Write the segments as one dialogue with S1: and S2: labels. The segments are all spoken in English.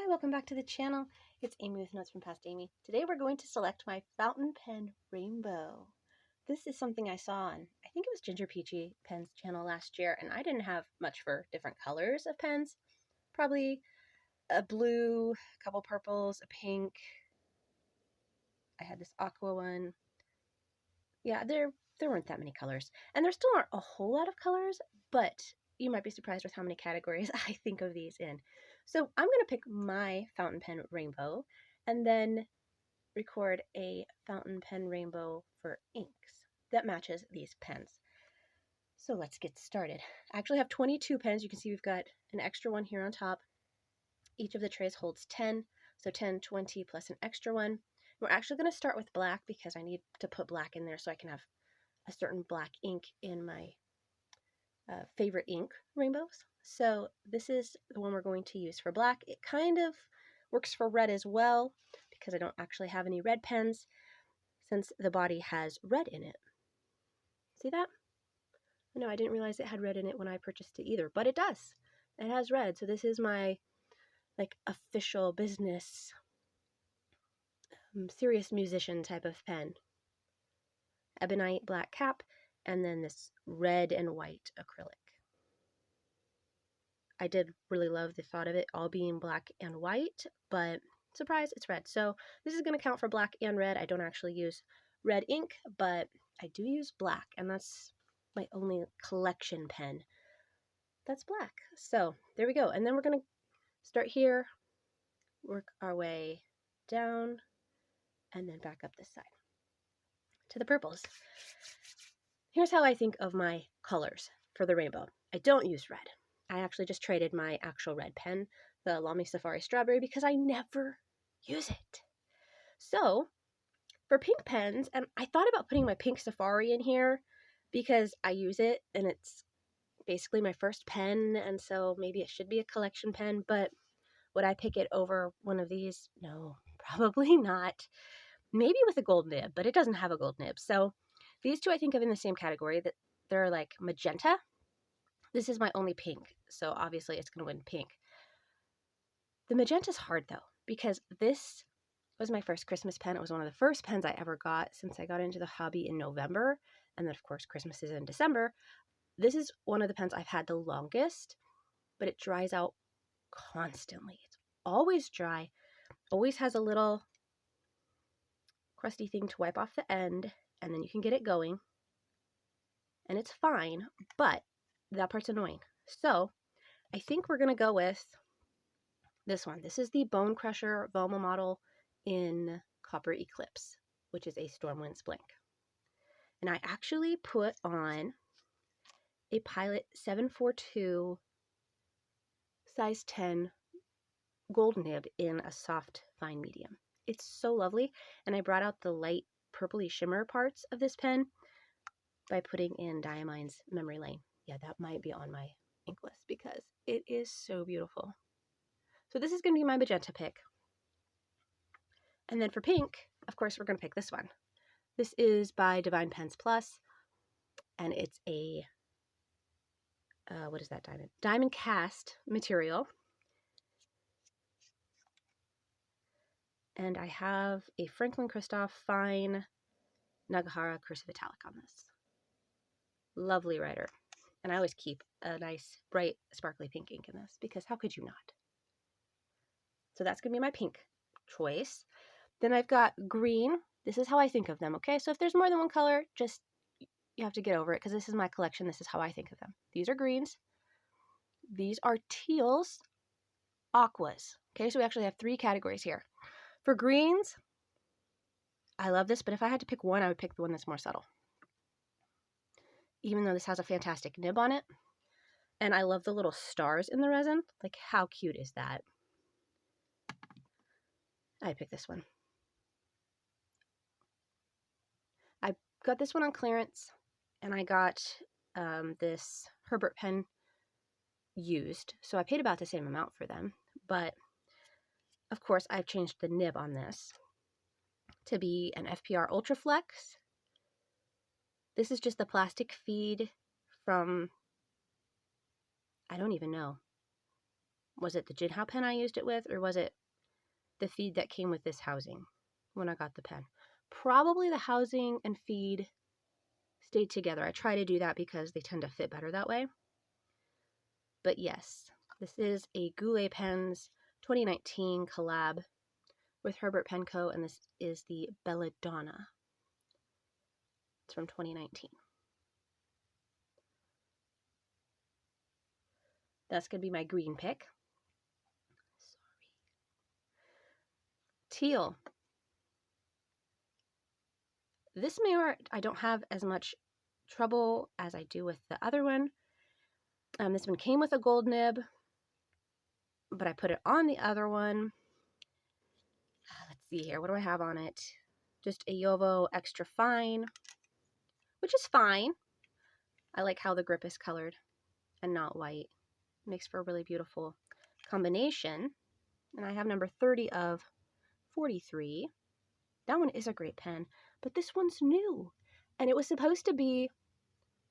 S1: Hi, welcome back to the channel. It's Amy with Notes from Past Amy. Today we're going to select my fountain pen rainbow. This is something I saw on, I think it was Ginger Peachy Pen's channel last year, and I didn't have much for different colors of pens. Probably a blue, a couple purples, a pink. I had this aqua one. Yeah, there weren't that many colors. And there still aren't a whole lot of colors, but you might be surprised with how many categories I think of these in. So I'm going to pick my fountain pen rainbow and then record a fountain pen rainbow for inks that matches these pens. So let's get started. I actually have 22 pens. You can see we've got an extra one here on top. Each of the trays holds 10, so 10, 20 plus an extra one. We're actually going to start with black because I need to put black in there so I can have a certain black ink in my favorite ink rainbows. So this is the one we're going to use for black. It kind of works for red as well because I don't actually have any red pens since the body has red in it. See that? No, I didn't realize it had red in it when I purchased it either, but it does. It has red, so this is my official business serious musician type of pen. Ebonite black cap, and then this red and white acrylic. I did really love the thought of it all being black and white, but surprise, it's red. So this is going to count for black and red. I don't actually use red ink, but I do use black, and that's my only collection pen that's black. So there we go. And then we're going to start here, work our way down, and then back up this side to the purples. Here's how I think of my colors for the rainbow. I don't use red. I actually just traded my actual red pen, the Lamy Safari Strawberry, because I never use it. So for pink pens, and I thought about putting my pink Safari in here because I use it and it's basically my first pen, and so maybe it should be a collection pen, but would I pick it over one of these? No, probably not. Maybe with a gold nib, but it doesn't have a gold nib. So these two I think of in the same category, that they're like magenta. This is my only pink, so obviously it's going to win pink. The magenta's hard though, because this was my first Christmas pen. It was one of the first pens I ever got since I got into the hobby in November, and then of course Christmas is in December. This is one of the pens I've had the longest, but it dries out constantly. It's always dry, always has a little crusty thing to wipe off the end, and then you can get it going, and it's fine, but that part's annoying. So I think we're going to go with this one. This is the Bone Crusher Voma model in Copper Eclipse, which is a Stormwind Splink. And I actually put on a Pilot 742 size 10 gold nib in a soft fine medium. It's so lovely, and I brought out the light purpley shimmer parts of this pen by putting in Diamine's Memory Lane. Yeah, that might be on my ink list because it is so beautiful. So this is going to be my magenta pick. And then for pink, of course, we're going to pick this one. This is by Divine Pens Plus, and it's a, what is that diamond? Diamond cast material. And I have a Franklin Christoph Fine Nagahara Cursive Italic on this. Lovely writer. And I always keep a nice, bright, sparkly pink ink in this because how could you not? So that's going to be my pink choice. Then I've got green. This is how I think of them, okay? So if there's more than one color, just you have to get over it because this is my collection. This is how I think of them. These are greens. These are teals, aquas. Okay, so we actually have 3 categories here. For greens, I love this, but if I had to pick one, I would pick the one that's more subtle. Even though this has a fantastic nib on it. And I love the little stars in the resin. Like, how cute is that? I picked this one. I got this one on clearance, and I got this Herbert pen used. So I paid about the same amount for them. But, of course, I've changed the nib on this to be an FPR Ultraflex. This is just the plastic feed from, I don't even know. Was it the Jinhao pen I used it with, or was it the feed that came with this housing when I got the pen? Probably the housing and feed stayed together. I try to do that because they tend to fit better that way. But yes, this is a Goulet Pens 2019 collab with Herbert Pen Co., and this is the Belladonna. It's from 2019. That's going to be my green pick. Sorry. Teal. This mirror, I don't have as much trouble as I do with the other one. This one came with a gold nib, but I put it on the other one. Let's see here. What do I have on it? Just a Jowo Extra Fine, which is fine. I like how the grip is colored and not white. It makes for a really beautiful combination. And I have number 30 of 43. That one is a great pen, but this one's new. And it was supposed to be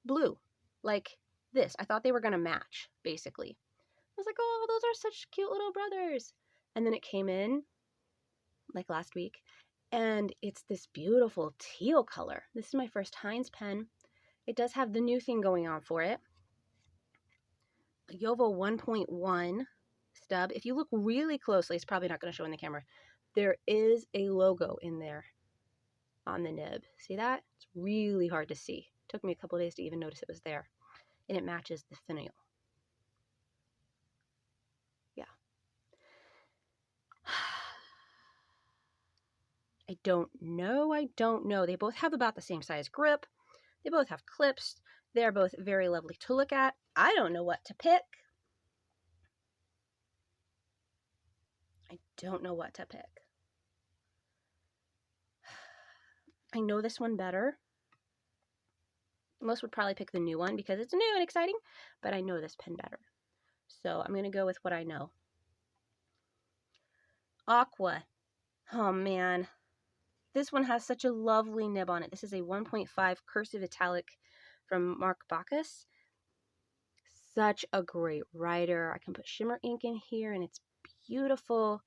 S1: blue, like this. I thought they were going to match, basically. I was like, oh, those are such cute little brothers. And then it came in, like last week, and it's this beautiful teal color. This is my first Heinz pen. It does have the new thing going on for it. A Jowo 1.1 stub. If you look really closely, it's probably not going to show in the camera. There is a logo in there on the nib. See that? It's really hard to see. It took me a couple of days to even notice it was there. And it matches the finial. Yeah. I don't know. They both have about the same size grip. They both have clips. They're both very lovely to look at. I don't know what to pick. I know this one better. Most would probably pick the new one because it's new and exciting, but I know this pen better. So I'm going to go with what I know. Aqua. Oh man. This one has such a lovely nib on it. This is a 1.5 cursive italic from Mark Bacchus. Such a great writer. I can put shimmer ink in here and it's beautiful.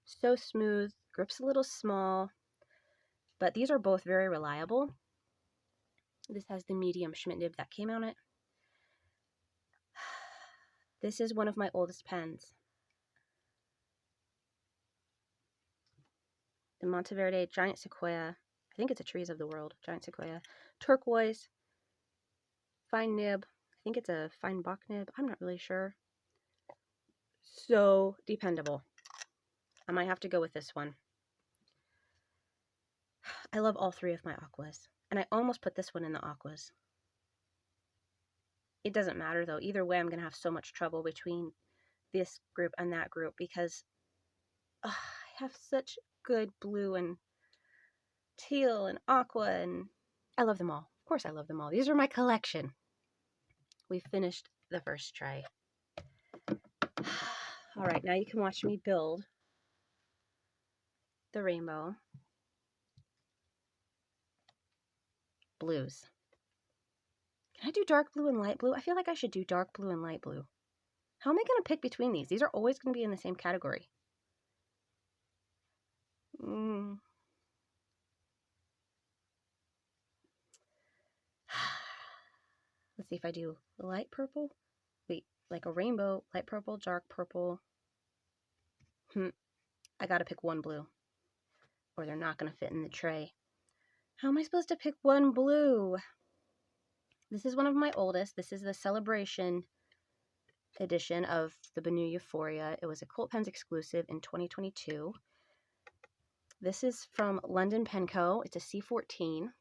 S1: So smooth. Grip's a little small. But these are both very reliable. This has the medium Schmidt nib that came on it. This is one of my oldest pens. The Monteverde Giant Sequoia. I think it's a Trees of the World. Giant Sequoia. Turquoise. Fine nib. I think it's a fine Bach nib. I'm not really sure. So dependable. I might have to go with this one. I love all three of my Aquas. And I almost put this one in the Aquas. It doesn't matter though. Either way, I'm going to have so much trouble between this group and that group because I have such good blue and teal and aqua, and I love them all. Of course I love them all. These are my collection. We finished the first tray. All right, now you can watch me build the rainbow blues. Can I do dark blue and light blue? I feel like I should do dark blue and light blue. How am I going to pick between these? These are always going to be in the same category. Let's see if I do light purple. Wait, like a rainbow, light purple, dark purple. I gotta pick one blue, or they're not gonna fit in the tray. How am I supposed to pick one blue? This is one of my oldest. This is the Celebration edition of the Benu Euphoria. It was a Colt Pens exclusive in 2022. This is from London Pen Co. It's a C14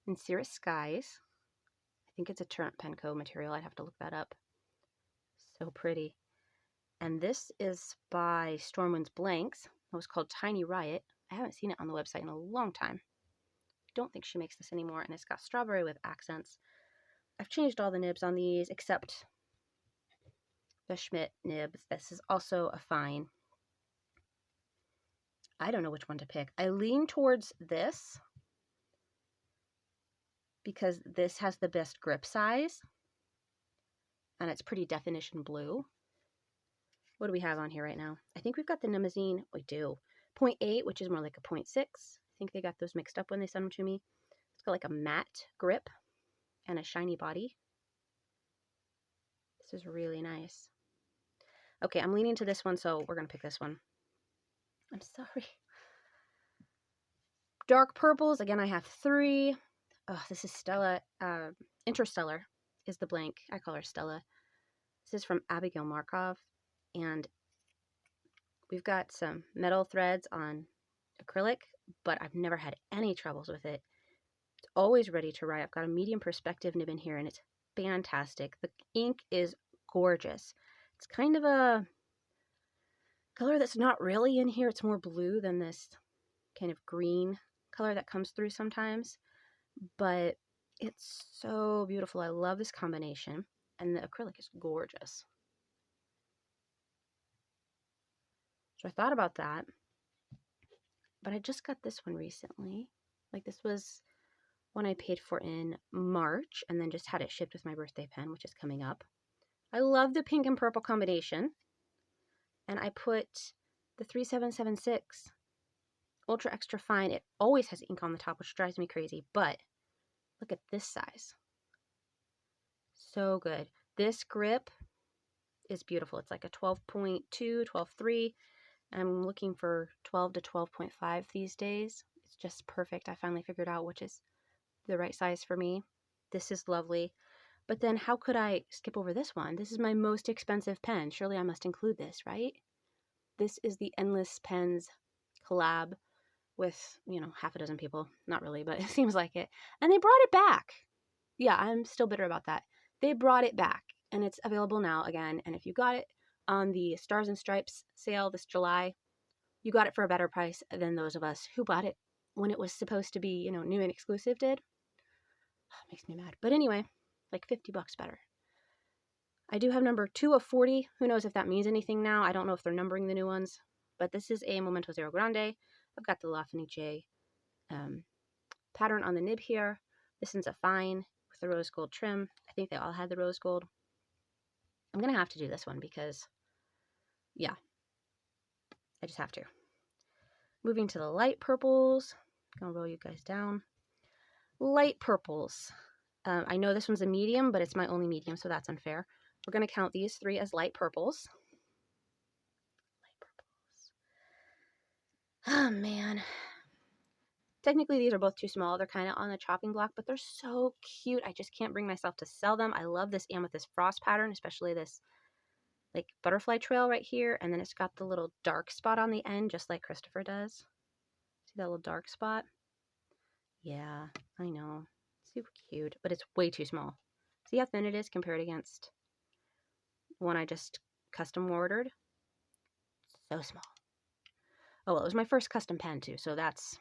S1: in Cirrus Skies. I think it's a Turnt Pen Co. material. I'd have to look that up. So pretty. And this is by Stormwind's Blanks. It was called Tiny Riot. I haven't seen it on the website in a long time. I don't think she makes this anymore, and it's got strawberry with accents. I've changed all the nibs on these except the Schmidt nib. This is also a fine. I don't know which one to pick. I lean towards this because this has the best grip size and it's pretty definition blue. What do we have on here right now? I think we've got the Nimazine. We do. 0.8, which is more like a 0.6. I think they got those mixed up when they sent them to me. It's got like a matte grip and a shiny body. This is really nice. Okay, I'm leaning to this one, so we're going to pick this one. I'm sorry. Dark purples. Again, I have 3. Oh, this is Stella. Interstellar is the blank. I call her Stella. This is from Abigail Markov. And we've got some metal threads on acrylic, but I've never had any troubles with it. It's always ready to write. I've got a medium perspective nib in here, and it's fantastic. The ink is gorgeous. It's kind of a color that's not really in here. It's more blue than this kind of green color that comes through sometimes, but it's so beautiful. I love this combination, and the acrylic is gorgeous. So I thought about that, but I just got this one recently. Like, this was one I paid for in March and then just had it shipped with my birthday pen, which is coming up. I love the pink and purple combination, and I put the 3776 Ultra Extra Fine. It always has ink on the top, which drives me crazy, but look at this size. So good. This grip is beautiful. It's like a 12.2, 12.3. I'm looking for 12 to 12.5 these days. It's just perfect. I finally figured out which is the right size for me. This is lovely. But then how could I skip over this one? This is my most expensive pen. Surely I must include this, right? This is the Endless Pens collab with, you know, half a dozen people. Not really, but it seems like it. And they brought it back. Yeah, I'm still bitter about that. They brought it back, and it's available now again. And if you got it on the Stars and Stripes sale this July, you got it for a better price than those of us who bought it when it was supposed to be, you know, new and exclusive did. Oh, makes me mad. But anyway, like $50 better. I do have number 2 of 40. Who knows if that means anything now? I don't know if they're numbering the new ones. But this is a Momento Zero Grande. I've got the La Fenice pattern on the nib here. This one's a fine with the rose gold trim. I think they all had the rose gold. I'm going to have to do this one because, yeah, I just have to. Moving to the light purples. I'm going to roll you guys down. Light purples. I know this one's a medium, but it's my only medium, so that's unfair. We're going to count these 3 as light purples. Light purples. Oh, man. Technically, these are both too small. They're kind of on the chopping block, but they're so cute. I just can't bring myself to sell them. I love this amethyst frost pattern, especially this like butterfly trail right here. And then it's got the little dark spot on the end, just like Christopher does. See that little dark spot? Yeah, I know. Super cute, but it's way too small. See how thin it is compared against one I just custom ordered? So small. Oh, well, it was my first custom pen too, so that's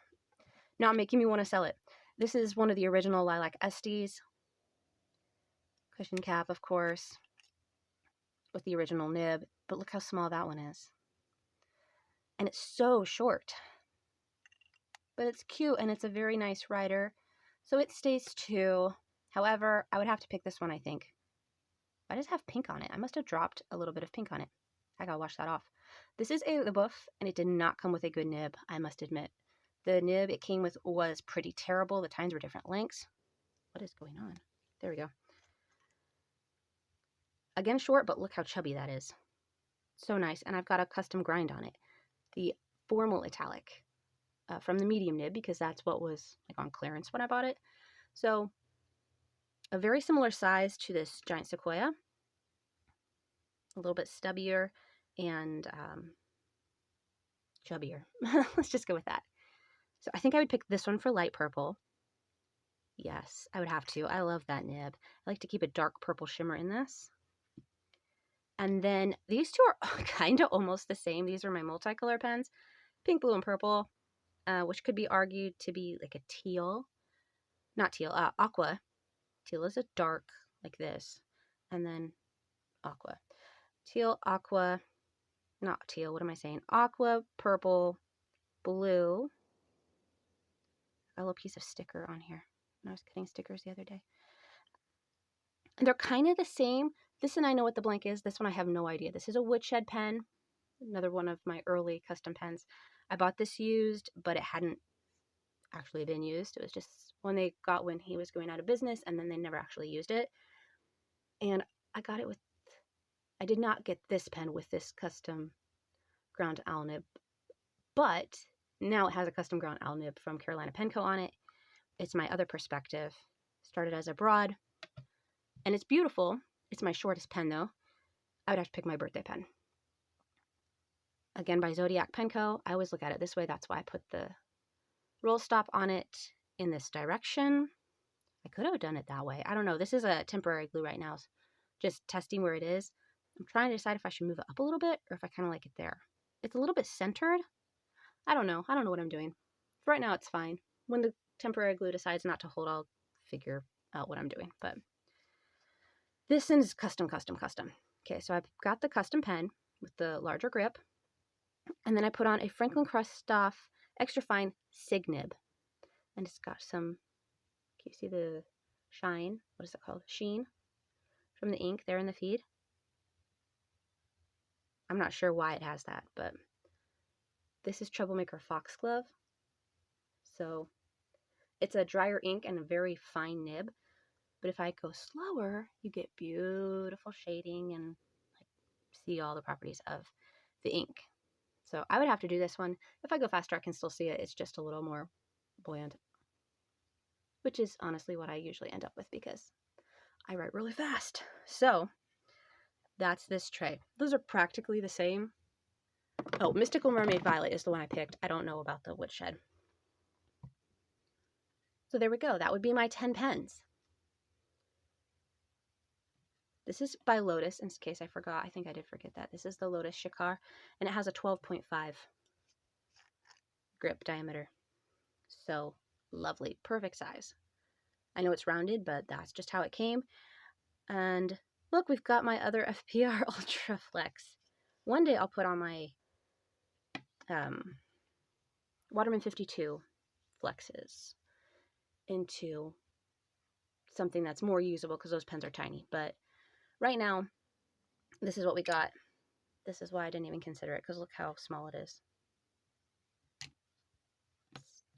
S1: not making me want to sell it. This is one of the original Lilac Estes. Cushion cap, of course, with the original nib, but look how small that one is. And it's so short. But it's cute, and it's a very nice writer. So it stays 2. However, I would have to pick this one, I think. Why does it have pink on it? I must have dropped a little bit of pink on it. I gotta wash that off. This is a LeBoeuf, and it did not come with a good nib, I must admit. The nib it came with was pretty terrible. The tines were different lengths. What is going on? There we go. Again, short, but look how chubby that is. So nice. And I've got a custom grind on it. The formal italic from the medium nib, because that's what was like on clearance when I bought it. So a very similar size to this giant sequoia. A little bit stubbier and chubbier. Let's just go with that. So I think I would pick this one for light purple. Yes, I would have to. I love that nib. I like to keep a dark purple shimmer in this. And then these 2 are kind of almost the same. These are my multicolor pens. Pink, blue, and purple, which could be argued to be like a teal. Not teal, aqua. Teal is a dark like this. And then aqua. Teal, aqua, not teal, what am I saying? Aqua, purple, blue. A little piece of sticker on here. I was cutting stickers the other day. And they're kind of the same. This one I know what the blank is. This one I have no idea. This is a woodshed pen, another one of my early custom pens. I bought this used, but it hadn't actually been used. It was just one they got when he was going out of business, and then they never actually used it. And I did not get this pen with this custom ground owl nib, but now it has a custom ground owl nib from Carolina Pen Co. on it. It's my other perspective. Started as a broad, and it's beautiful. It's my shortest pen though. I would have to pick my birthday pen. Again, by Zodiac Pen Co. I always look at it this way. That's why I put the roll stop on it in this direction. I could have done it that way. I don't know. This is a temporary glue right now. Just testing where it is. I'm trying to decide if I should move it up a little bit or if I kind of like it there. It's a little bit centered. I don't know. I don't know what I'm doing. For right now, it's fine. When the temporary glue decides not to hold, I'll figure out what I'm doing. But this is custom. Okay, so I've got the custom pen with the larger grip. And then I put on a Franklin Christoph extra fine Sig nib. And it's got some, can you see the shine? What is it called? Sheen from the ink there in the feed. I'm not sure why it has that, but this is Troublemaker Foxglove. So it's a drier ink and a very fine nib. But if I go slower, you get beautiful shading and like see all the properties of the ink. So I would have to do this one. If I go faster, I can still see it. It's just a little more buoyant, which is honestly what I usually end up with because I write really fast. So that's this tray. Those are practically the same. Oh, Mystical Mermaid Violet is the one I picked. I don't know about the woodshed. So there we go. That would be my 10 pens. This is by Lotus, in case I forgot. I think I did forget that. This is the Lotus Shikar, and it has a 12.5 grip diameter. So lovely. Perfect size. I know it's rounded, but that's just how it came. And look, we've got my other FPR Ultra Flex. One day I'll put on my Waterman 52 flexes into something that's more usable because those pens are tiny. But right now, this is what we got. This is why I didn't even consider it because look how small it is.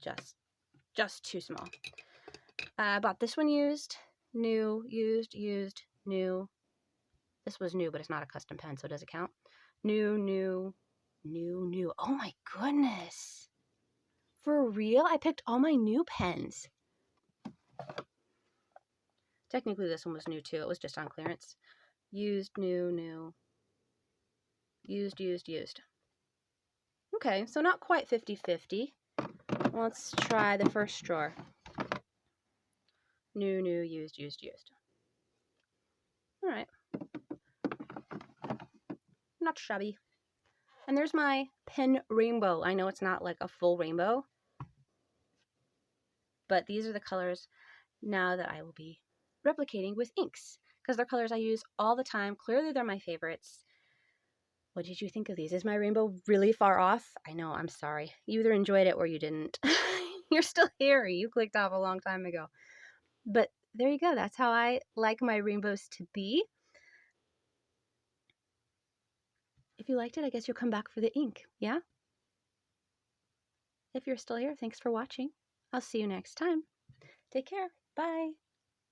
S1: It's just too small. I bought this one used, new, used, new. This was new, but it's not a custom pen, so does it count? New. Oh my goodness. For real? I picked all my new pens. Technically, this one was new too. It was just on clearance. Used, new. Used. Okay, so not quite 50-50. Let's try the first drawer. New, used. All right. Not shabby. And there's my pen rainbow. I know it's not like a full rainbow, but these are the colors now that I will be replicating with inks because they're colors I use all the time. Clearly, they're my favorites. What did you think of these? Is my rainbow really far off? I know, I'm sorry. You either enjoyed it or you didn't. You're still here. You clicked off a long time ago. But there you go. That's how I like my rainbows to be. If you liked it, I guess you'll come back for the ink, yeah? If you're still here, thanks for watching. I'll see you next time. Take care. Bye.